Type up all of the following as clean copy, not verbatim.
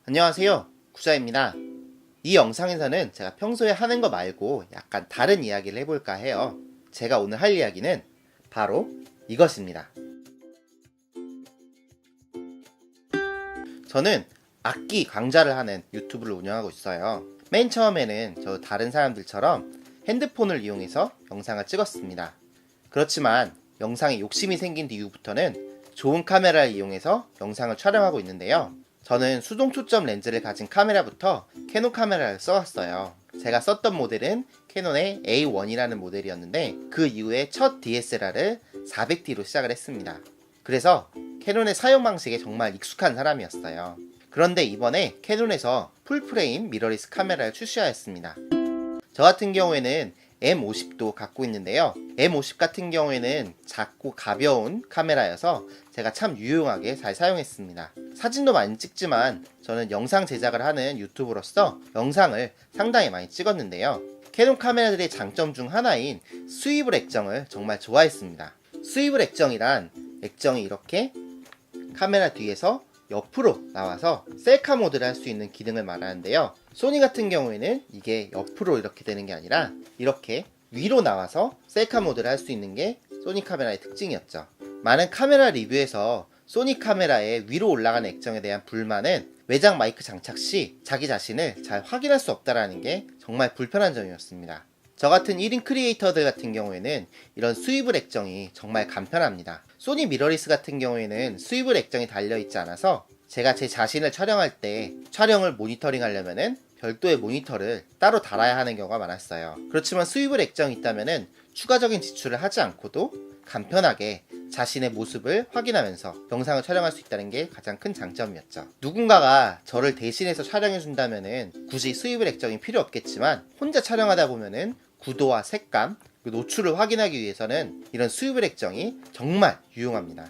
안녕하세요, 구자입니다. 이 영상에서는 제가 평소에 하는 거 말고 약간 다른 이야기를 해볼까 해요. 제가 오늘 할 이야기는 바로 이것입니다. 저는 악기 강좌를 하는 유튜브를 운영하고 있어요. 맨 처음에는 저 다른 사람들처럼 핸드폰을 이용해서 영상을 찍었습니다. 그렇지만 영상에 욕심이 생긴 뒤부터는 좋은 카메라를 이용해서 영상을 촬영하고 있는데요. 저는 수동 초점 렌즈를 가진 카메라부터 캐논 카메라를 써왔어요. 제가 썼던 모델은 캐논의 A1이라는 모델이었는데 그 이후에 첫 DSLR을 400D로 시작을 했습니다. 그래서 캐논의 사용 방식에 정말 익숙한 사람이었어요. 그런데 이번에 캐논에서 풀프레임 미러리스 카메라를 출시하였습니다. 저 같은 경우에는 M50도 갖고 있는데요. M50 같은 경우에는 작고 가벼운 카메라여서 제가 참 유용하게 잘 사용했습니다. 사진도 많이 찍지만 저는 영상 제작을 하는 유튜브로서 영상을 상당히 많이 찍었는데요. 캐논 카메라들의 장점 중 하나인 스위블 액정을 정말 좋아했습니다. 스위블 액정이란 액정이 이렇게 카메라 뒤에서 옆으로 나와서 셀카 모드를 할 수 있는 기능을 말하는데요. 소니 같은 경우에는 이게 옆으로 이렇게 되는 게 아니라 이렇게 위로 나와서 셀카 모드를 할 수 있는 게 소니 카메라의 특징이었죠. 많은 카메라 리뷰에서 소니 카메라의 위로 올라가는 액정에 대한 불만은 외장 마이크 장착 시 자기 자신을 잘 확인할 수 없다는 게 정말 불편한 점이었습니다. 저 같은 1인 크리에이터들 같은 경우에는 이런 스위블 액정이 정말 간편합니다. 소니 미러리스 같은 경우에는 스위블 액정이 달려있지 않아서 제가 제 자신을 촬영할 때 촬영을 모니터링 하려면은 별도의 모니터를 따로 달아야 하는 경우가 많았어요. 그렇지만 스위블 액정이 있다면은 추가적인 지출을 하지 않고도 간편하게 자신의 모습을 확인하면서 영상을 촬영할 수 있다는 게 가장 큰 장점이었죠. 누군가가 저를 대신해서 촬영해 준다면은 굳이 스위블 액정이 필요 없겠지만 혼자 촬영하다 보면은 구도와 색감, 노출을 확인하기 위해서는 이런 스위블 액정이 정말 유용합니다.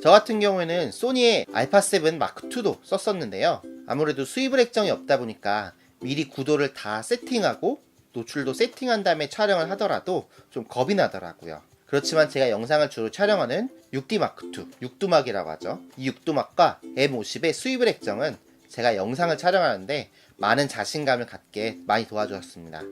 저 같은 경우에는 소니의 알파7 마크2도 썼었는데요. 아무래도 스위블 액정이 없다 보니까 미리 구도를 다 세팅하고 노출도 세팅한 다음에 촬영을 하더라도 좀 겁이 나더라고요. 그렇지만 제가 영상을 주로 촬영하는 6D 마크2, 6두막이라고 하죠. 이 6두막과 M50의 스위블 액정은 제가 영상을 촬영하는데 많은 자신감을 갖게 많이 도와주었습니다.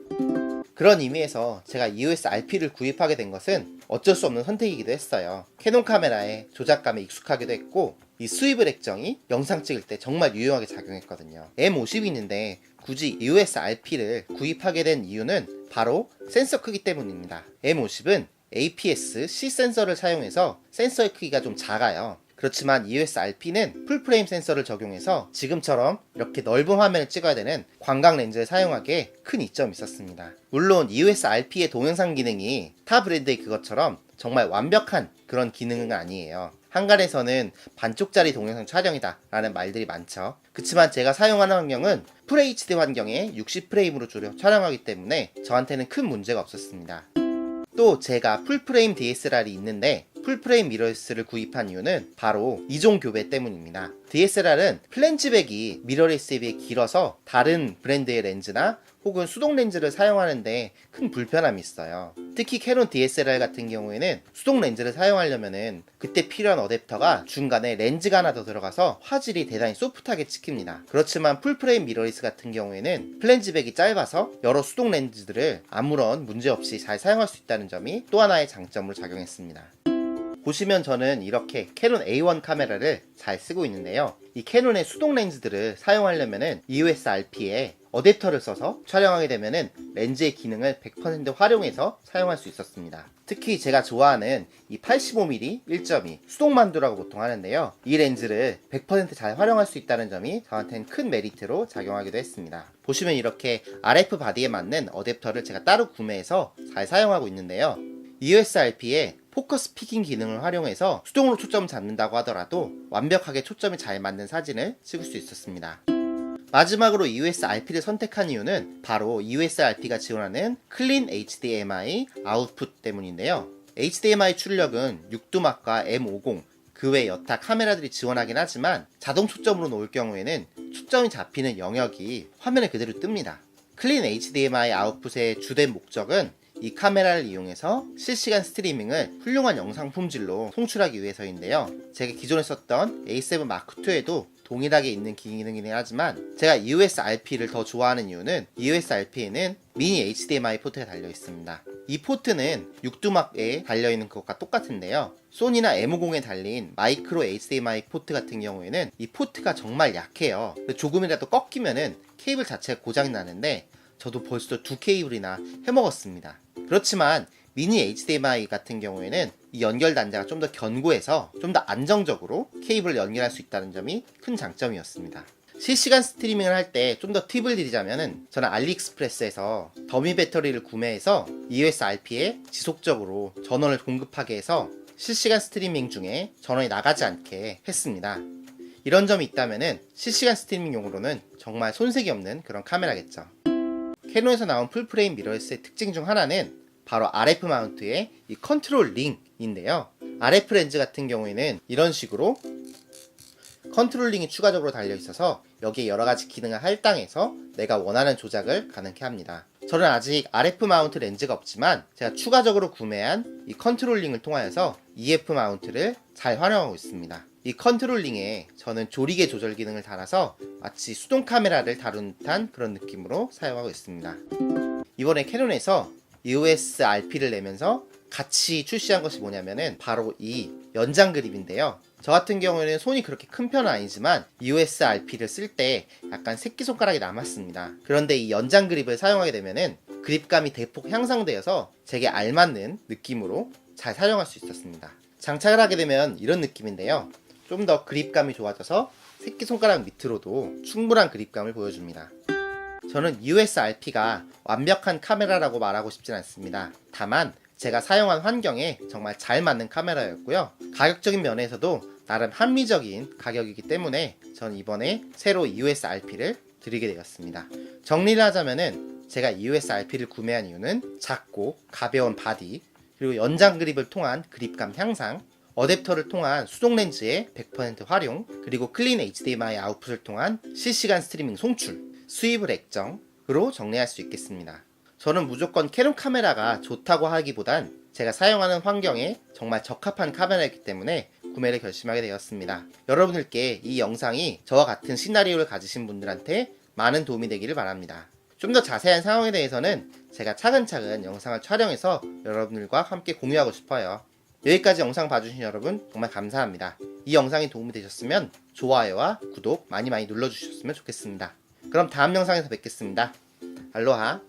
그런 의미에서 제가 EOS RP를 구입하게 된 것은 어쩔 수 없는 선택이기도 했어요. 캐논 카메라의 조작감에 익숙하기도 했고 이 스위블 액정이 영상 찍을 때 정말 유용하게 작용했거든요. M50이 있는데 굳이 EOS RP를 구입하게 된 이유는 바로 센서 크기 때문입니다. M50은 APS-C 센서를 사용해서 센서의 크기가 좀 작아요. 그렇지만 EOS RP는 풀프레임 센서를 적용해서 지금처럼 이렇게 넓은 화면을 찍어야 되는 광각 렌즈를 사용하기에 큰 이점이 있었습니다. 물론 EOS RP의 동영상 기능이 타 브랜드의 그것처럼 정말 완벽한 그런 기능은 아니에요. 한간에서는 반쪽짜리 동영상 촬영이다 라는 말들이 많죠. 그치만 제가 사용하는 환경은 FHD 환경에 60프레임으로 주로 촬영하기 때문에 저한테는 큰 문제가 없었습니다. 또 제가 풀프레임 DSLR이 있는데 풀프레임 미러리스를 구입한 이유는 바로 이종 교배 때문입니다. DSLR은 플랜지백이 미러리스에 비해 길어서 다른 브랜드의 렌즈나 혹은 수동 렌즈를 사용하는데 큰 불편함이 있어요. 특히 캐논 DSLR 같은 경우에는 수동 렌즈를 사용하려면은 그때 필요한 어댑터가 중간에 렌즈가 하나 더 들어가서 화질이 대단히 소프트하게 찍힙니다. 그렇지만 풀프레임 미러리스 같은 경우에는 플랜지백이 짧아서 여러 수동 렌즈들을 아무런 문제 없이 잘 사용할 수 있다는 점이 또 하나의 장점으로 작용했습니다. 보시면 저는 이렇게 캐논 A1 카메라를 잘 쓰고 있는데요. 이 캐논의 수동 렌즈들을 사용하려면은 EOS RP에 어댑터를 써서 촬영하게 되면은 렌즈의 기능을 100% 활용해서 사용할 수 있었습니다. 특히 제가 좋아하는 이 85mm 1.2 수동만두라고 보통 하는데요. 이 렌즈를 100% 잘 활용할 수 있다는 점이 저한테는 큰 메리트로 작용하기도 했습니다. 보시면 이렇게 RF 바디에 맞는 어댑터를 제가 따로 구매해서 잘 사용하고 있는데요. EOS RP에 포커스 피킹 기능을 활용해서 수동으로 초점을 잡는다고 하더라도 완벽하게 초점이 잘 맞는 사진을 찍을 수 있었습니다. 마지막으로 EOS RP를 선택한 이유는 바로 EOS RP가 지원하는 클린 HDMI 아웃풋 때문인데요. HDMI 출력은 6두막과 M50, 그 외 여타 카메라들이 지원하긴 하지만 자동 초점으로 놓을 경우에는 초점이 잡히는 영역이 화면에 그대로 뜹니다. 클린 HDMI 아웃풋의 주된 목적은 이 카메라를 이용해서 실시간 스트리밍을 훌륭한 영상 품질로 송출하기 위해서인데요. 제가 기존에 썼던 A7 마크2에도 동일하게 있는 기능이긴 하지만 제가 EOS RP를 더 좋아하는 이유는 EOS RP에는 미니 HDMI 포트가 달려 있습니다. 이 포트는 육두막에 달려있는 것과 똑같은데요. 소니나 M50에 달린 마이크로 HDMI 포트 같은 경우에는 이 포트가 정말 약해요. 조금이라도 꺾이면은 케이블 자체가 고장이 나는데 저도 벌써 두 케이블이나 해먹었습니다. 그렇지만 미니 HDMI 같은 경우에는 이 연결 단자가 좀 더 견고해서 좀 더 안정적으로 케이블을 연결할 수 있다는 점이 큰 장점이었습니다. 실시간 스트리밍을 할 때 좀 더 팁을 드리자면은 저는 알리익스프레스에서 더미 배터리를 구매해서 EOS RP에 지속적으로 전원을 공급하게 해서 실시간 스트리밍 중에 전원이 나가지 않게 했습니다. 이런 점이 있다면은 실시간 스트리밍용으로는 정말 손색이 없는 그런 카메라겠죠. 캐논에서 나온 풀프레임 미러레스의 특징 중 하나는 바로 RF 마운트의 이 컨트롤 링인데요. RF 렌즈 같은 경우에는 이런 식으로 컨트롤 링이 추가적으로 달려 있어서 여기에 여러가지 기능을 할당해서 내가 원하는 조작을 가능케 합니다. 저는 아직 RF 마운트 렌즈가 없지만 제가 추가적으로 구매한 이 컨트롤 링을 통하여서 EF 마운트를 잘 활용하고 있습니다. 이 컨트롤 링에 저는 조리개 조절 기능을 달아서 마치 수동 카메라를 다룬 듯한 그런 느낌으로 사용하고 있습니다. 이번에 캐논에서 EOS RP를 내면서 같이 출시한 것이 뭐냐면은 바로 이 연장 그립인데요. 저 같은 경우에는 손이 그렇게 큰 편은 아니지만 EOS RP를 쓸 때 약간 새끼손가락이 남았습니다. 그런데 이 연장 그립을 사용하게 되면은 그립감이 대폭 향상되어서 제게 알맞는 느낌으로 잘 사용할 수 있었습니다. 장착을 하게 되면 이런 느낌인데요. 좀 더 그립감이 좋아져서 새끼손가락 밑으로도 충분한 그립감을 보여줍니다. 저는 EOS RP가 완벽한 카메라라고 말하고 싶진 않습니다. 다만 제가 사용한 환경에 정말 잘 맞는 카메라였고요. 가격적인 면에서도 나름 합리적인 가격이기 때문에 저는 이번에 새로 EOS RP를 드리게 되었습니다. 정리를 하자면은 제가 EOS RP를 구매한 이유는 작고 가벼운 바디, 그리고 연장 그립을 통한 그립감 향상, 어댑터를 통한 수동 렌즈의 100% 활용, 그리고 클린 HDMI 아웃풋을 통한 실시간 스트리밍 송출, 수입을 액정으로 정리할 수 있겠습니다. 저는 무조건 캐논 카메라가 좋다고 하기보단 제가 사용하는 환경에 정말 적합한 카메라이기 때문에 구매를 결심하게 되었습니다. 여러분들께 이 영상이 저와 같은 시나리오를 가지신 분들한테 많은 도움이 되기를 바랍니다. 좀 더 자세한 상황에 대해서는 제가 차근차근 영상을 촬영해서 여러분들과 함께 공유하고 싶어요. 여기까지 영상 봐주신 여러분 정말 감사합니다. 이 영상이 도움이 되셨으면 좋아요와 구독 많이 눌러주셨으면 좋겠습니다. 그럼 다음 영상에서 뵙겠습니다. 알로하.